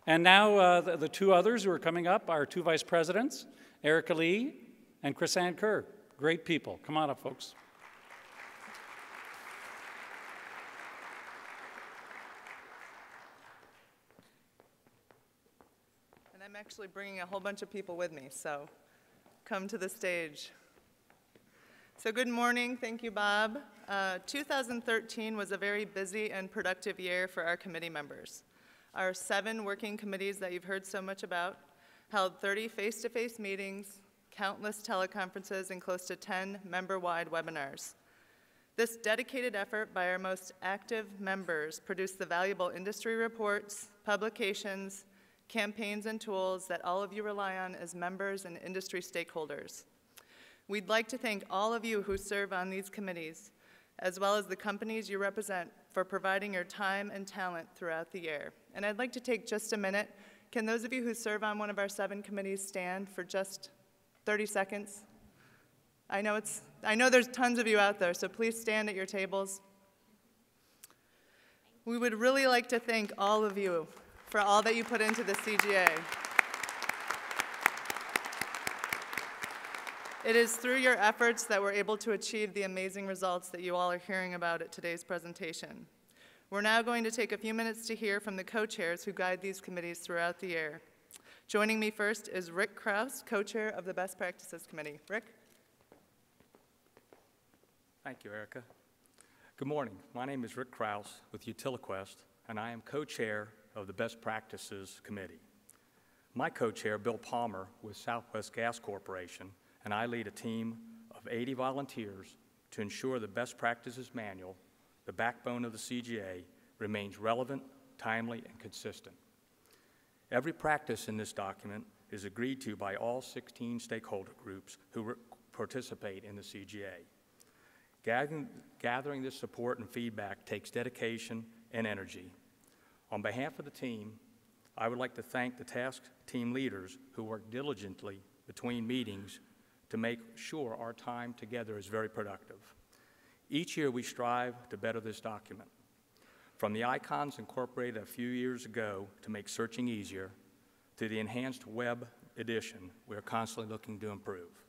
And now the two others who are coming up, our two vice presidents, Erica Lee and Chris-Ann Kerr. Great people. Come on up, folks. And I'm actually bringing a whole bunch of people with me, so come to the stage. So good morning. Thank you, Bob. 2013 was a very busy and productive year for our committee members. Our 7 working committees that you've heard so much about held 30 face-to-face meetings, countless teleconferences, and close to 10 member-wide webinars. This dedicated effort by our most active members produced the valuable industry reports, publications, campaigns, and tools that all of you rely on as members and industry stakeholders. We'd like to thank all of you who serve on these committees, as well as the companies you represent, for providing your time and talent throughout the year. And I'd like to take just a minute. Can those of you who serve on one of our 7 committees stand for just 30 seconds? I know there's tons of you out there, so please stand at your tables. We would really like to thank all of you for all that you put into the CGA. It is through your efforts that we're able to achieve the amazing results that you all are hearing about at today's presentation. We're now going to take a few minutes to hear from the co-chairs who guide these committees throughout the year. Joining me first is Rick Kraus, co-chair of the Best Practices Committee. Rick? Thank you, Erica. Good morning. My name is Rick Kraus with Utiliquest, and I am co-chair of the Best Practices Committee. My co-chair, Bill Palmer, with Southwest Gas Corporation, and I lead a team of 80 volunteers to ensure the Best Practices Manual, the backbone of the CGA, remains relevant, timely, and consistent. Every practice in this document is agreed to by all 16 stakeholder groups who participate in the CGA. Gathering this support and feedback takes dedication and energy. On behalf of the team, I would like to thank the task team leaders who work diligently between meetings to make sure our time together is very productive. Each year we strive to better this document. From the icons incorporated a few years ago to make searching easier, to the enhanced web edition, we are constantly looking to improve.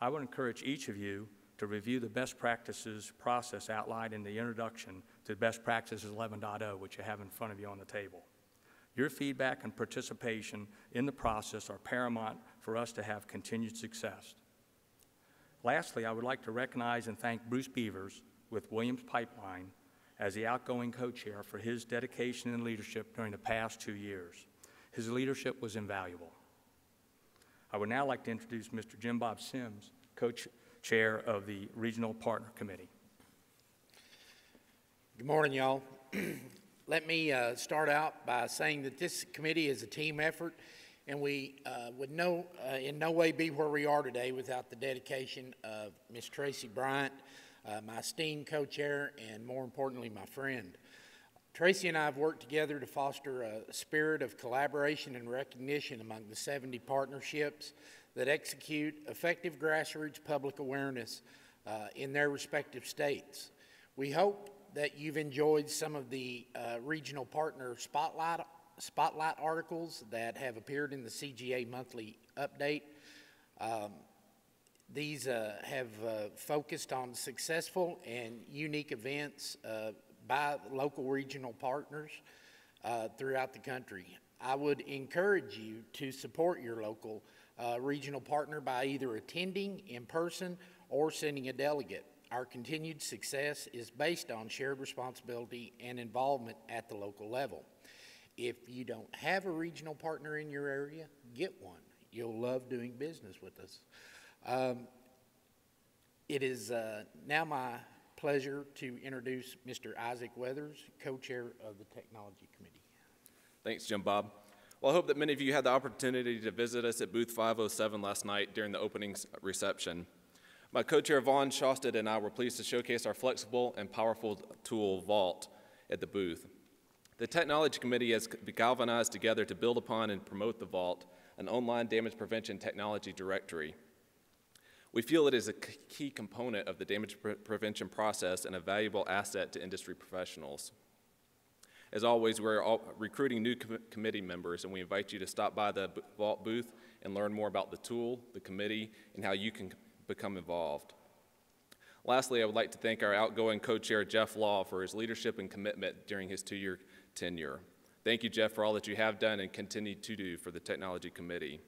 I would encourage each of you to review the best practices process outlined in the introduction to Best Practices 11.0, which you have in front of you on the table. Your feedback and participation in the process are paramount for us to have continued success. Lastly, I would like to recognize and thank Bruce Beavers with Williams Pipeline as the outgoing co-chair for his dedication and leadership during the past 2 years. His leadership was invaluable. I would now like to introduce Mr. Jim Bob Sims, co-chair of the Regional Partner Committee. Good morning, y'all. Let me start out by saying that this committee is a team effort, and we would in no way be where we are today without the dedication of Ms. Tracy Bryant, my esteemed co-chair, and more importantly, my friend. Tracy and I have worked together to foster a spirit of collaboration and recognition among the 70 partnerships that execute effective grassroots public awareness in their respective states. We hope that you've enjoyed some of the regional partner spotlight articles that have appeared in the CGA monthly update. These have focused on successful and unique events by local regional partners throughout the country. I would encourage you to support your local regional partner by either attending in person or sending a delegate. Our continued success is based on shared responsibility and involvement at the local level. If you don't have a regional partner in your area, get one. You'll love doing business with us. It is now my pleasure to introduce Mr. Isaac Weathers, co-chair of the Technology Committee. Thanks, Jim Bob. Well, I hope that many of you had the opportunity to visit us at booth 507 last night during the opening reception. My co-chair Vaughn Shosted and I were pleased to showcase our flexible and powerful tool, Vault, at the booth. The Technology Committee has galvanized together to build upon and promote the Vault, an online damage prevention technology directory. We feel it is a key component of the damage prevention process and a valuable asset to industry professionals. As always, we're recruiting new committee members, and we invite you to stop by the Vault booth and learn more about the tool, the committee, and how you can become involved. Lastly, I would like to thank our outgoing co-chair, Jeff Law, for his leadership and commitment during his 2-year tenure. Thank you, Jeff, for all that you have done and continue to do for the Technology Committee.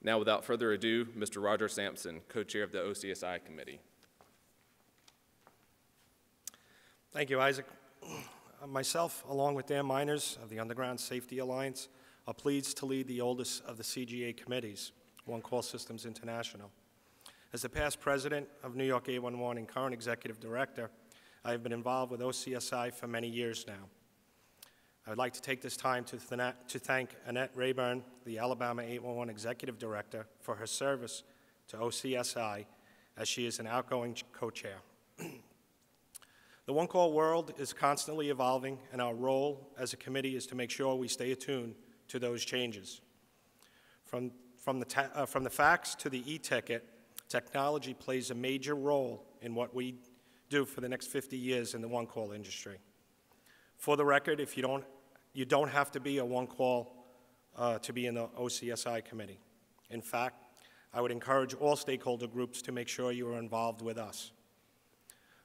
Now, without further ado, Mr. Roger Sampson, co-chair of the OCSI Committee. Thank you, Isaac. Myself, along with Dan Miners of the Underground Safety Alliance, are pleased to lead the oldest of the CGA committees, One Call Systems International. As the past president of New York 811 and current executive director, I have been involved with OCSI for many years now. I would like to take this time to thank Annette Rayburn, the Alabama 811 executive director, for her service to OCSI, as she is an outgoing co-chair. The One Call world is constantly evolving, and our role as a committee is to make sure we stay attuned to those changes. From the fax to the e-ticket, technology plays a major role in what we do for the next 50 years in the One Call industry. For the record, if you don't have to be a One Call to be in the OCSI committee. In fact, I would encourage all stakeholder groups to make sure you are involved with us.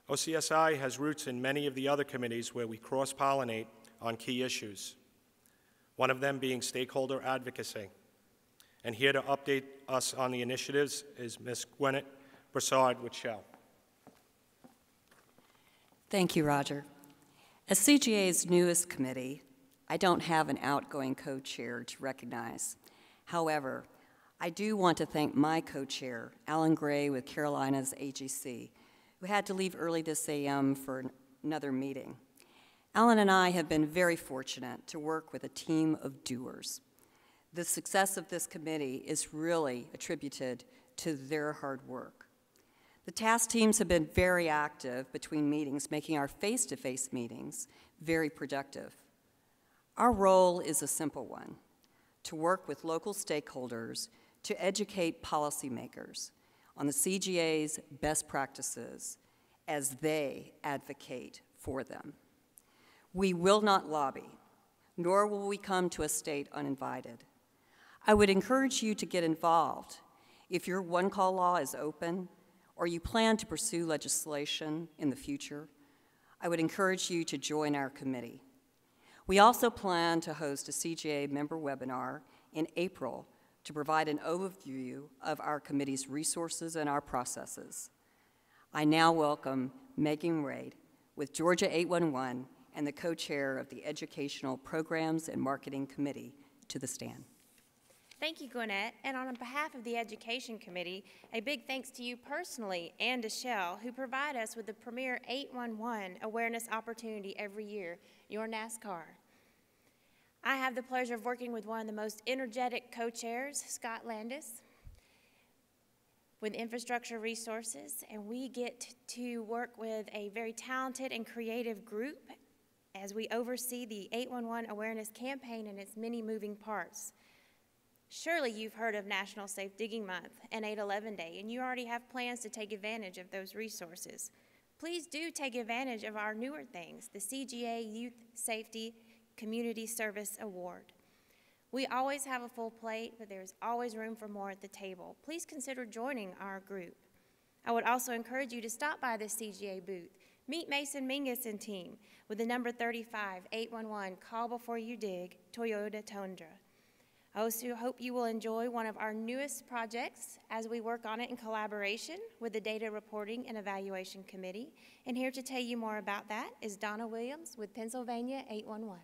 OCSI has roots in many of the other committees where we cross-pollinate on key issues, one of them being stakeholder advocacy. And here to update us on the initiatives is Ms. Gwyneth Broussard with Shell. Thank you, Roger. As CGA's newest committee, I don't have an outgoing co-chair to recognize. However, I do want to thank my co-chair, Alan Gray with Carolina's AGC, who had to leave early this AM for another meeting. Alan and I have been very fortunate to work with a team of doers. The success of this committee is really attributed to their hard work. The task teams have been very active between meetings, making our face-to-face meetings very productive. Our role is a simple one: to work with local stakeholders to educate policymakers on the CGA's best practices as they advocate for them. We will not lobby, nor will we come to a state uninvited. I would encourage you to get involved. If your One Call law is open, or you plan to pursue legislation in the future, I would encourage you to join our committee. We also plan to host a CGA member webinar in April to provide an overview of our committee's resources and our processes. I now welcome Megan Raid with Georgia 811 and the co-chair of the Educational Programs and Marketing Committee to the stand. Thank you, Gwinnett, and on behalf of the Education Committee, a big thanks to you personally and to Shell, who provide us with the premier 811 awareness opportunity every year, your NASCAR. I have the pleasure of working with one of the most energetic co-chairs, Scott Landis, with Infrastructure Resources, and we get to work with a very talented and creative group as we oversee the 811 Awareness Campaign and its many moving parts. Surely you've heard of National Safe Digging Month and 8/11 Day, and you already have plans to take advantage of those resources. Please do take advantage of our newer things, the CGA Youth Safety Community Service Award. We always have a full plate, but there's always room for more at the table. Please consider joining our group. I would also encourage you to stop by the CGA booth. Meet Mason Mingus and team with the number 35-811 Call Before You Dig Toyota Tundra. I also hope you will enjoy one of our newest projects as we work on it in collaboration with the Data Reporting and Evaluation Committee. And here to tell you more about that is Donna Williams with Pennsylvania 811.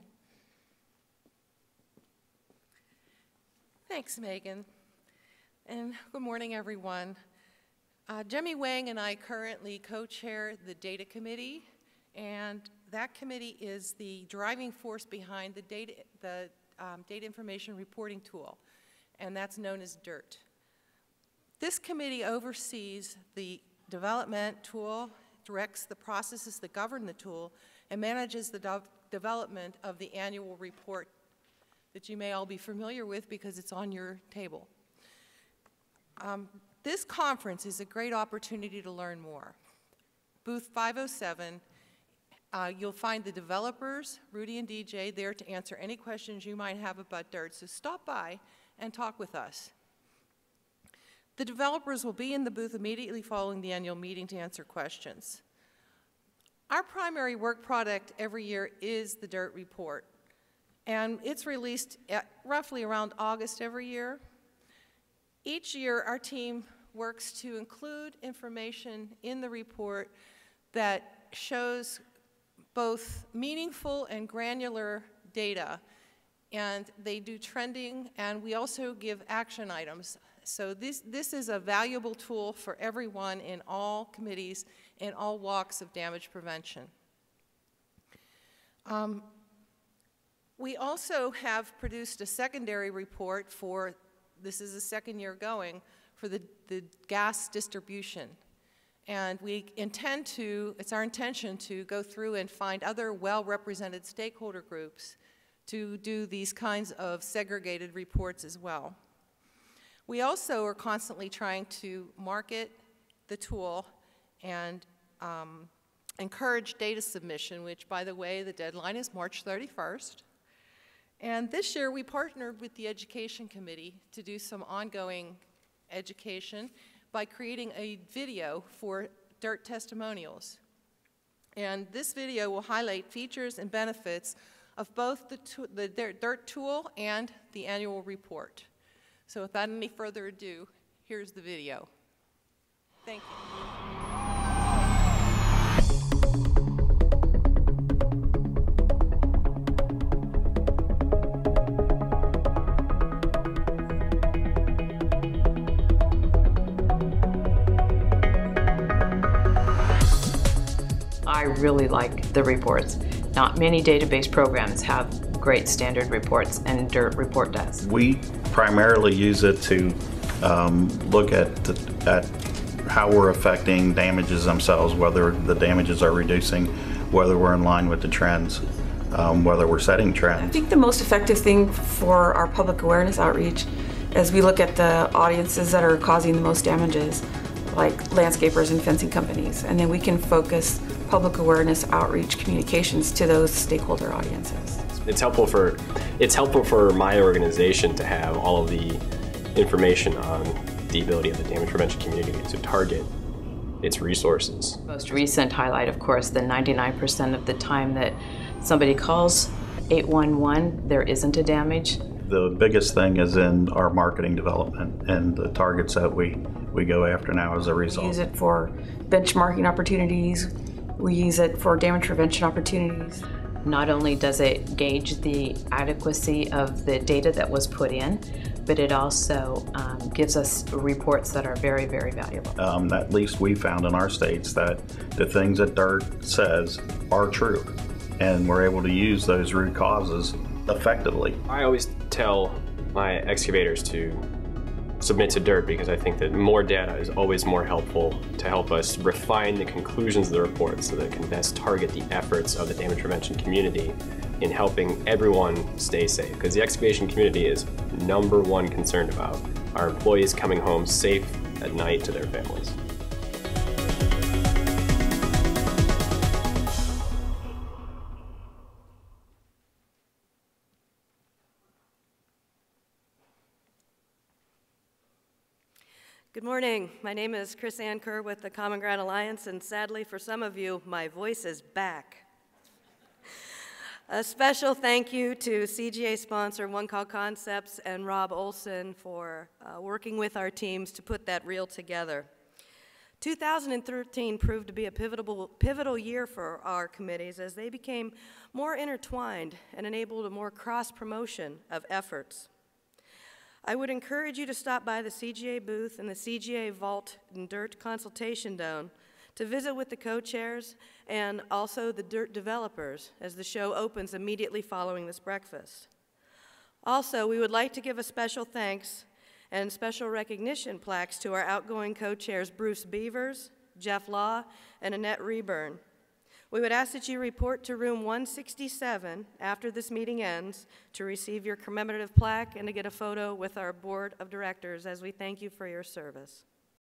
Thanks, Megan. And good morning, everyone. Jemmy Wang and I currently co-chair the Data Committee, and that committee is the driving force behind the Data Information Reporting Tool, and that's known as DIRT. This committee oversees the development tool, directs the processes that govern the tool, and manages the development of the annual report that you may all be familiar with because it's on your table. This conference is a great opportunity to learn more. Booth 507 You'll find the developers, Rudy and DJ, there to answer any questions you might have about DIRT, so stop by and talk with us. The developers will be in the booth immediately following the annual meeting to answer questions. Our primary work product every year is the DIRT report, and it's released at roughly around August every year. Each year, our team works to include information in the report that shows both meaningful and granular data, and they do trending, and we also give action items. So this is a valuable tool for everyone in all committees in all walks of damage prevention. We also have produced a secondary report for, this is the second year going, for the gas distribution. And we intend to, it's our intention to go through and find other well-represented stakeholder groups to do these kinds of segregated reports as well. We also are constantly trying to market the tool and encourage data submission, which, by the way, the deadline is March 31st. And this year, we partnered with the Education Committee to do some ongoing education by creating a video for DIRT testimonials. And this video will highlight features and benefits of both the DIRT tool and the annual report. So without any further ado, here's the video. Thank you. I really like the reports. Not many database programs have great standard reports, and DIRT report does. We primarily use it to look at how we're affecting damages themselves, whether the damages are reducing, whether we're in line with the trends, whether we're setting trends. I think the most effective thing for our public awareness outreach is we look at the audiences that are causing the most damages, like landscapers and fencing companies, and then we can focus public awareness outreach communications to those stakeholder audiences. It's helpful for my organization to have all of the information on the ability of the damage prevention community to target its resources. Most recent highlight, of course, the 99% of the time that somebody calls 811, there isn't a damage. The biggest thing is in our marketing development and the targets that we go after now as a result. We use it for benchmarking opportunities. We use it for damage prevention opportunities. Not only does it gauge the adequacy of the data that was put in, but it also gives us reports that are very, very valuable. At least we found in our states that the things that DIRT says are true, and we're able to use those root causes effectively. I always tell my excavators to submit to DIRT because I think that more data is always more helpful to help us refine the conclusions of the report so that it can best target the efforts of the damage prevention community in helping everyone stay safe. Because the excavation community is #1 concerned about our employees coming home safe at night to their families. Good morning. My name is Chris Ann Kerr with the Common Ground Alliance, and sadly for some of you, my voice is back. A special thank you to CGA sponsor One Call Concepts and Rob Olson for working with our teams to put that reel together. 2013 proved to be a pivotal year for our committees as they became more intertwined and enabled a more cross-promotion of efforts. I would encourage you to stop by the CGA booth in the CGA Vault and DIRT Consultation Dome to visit with the co-chairs and also the DIRT developers as the show opens immediately following this breakfast. Also, we would like to give a special thanks and special recognition plaques to our outgoing co-chairs Bruce Beavers, Jeff Law, and Annette Reburn. We would ask that you report to room 167 after this meeting ends to receive your commemorative plaque and to get a photo with our board of directors as we thank you for your service.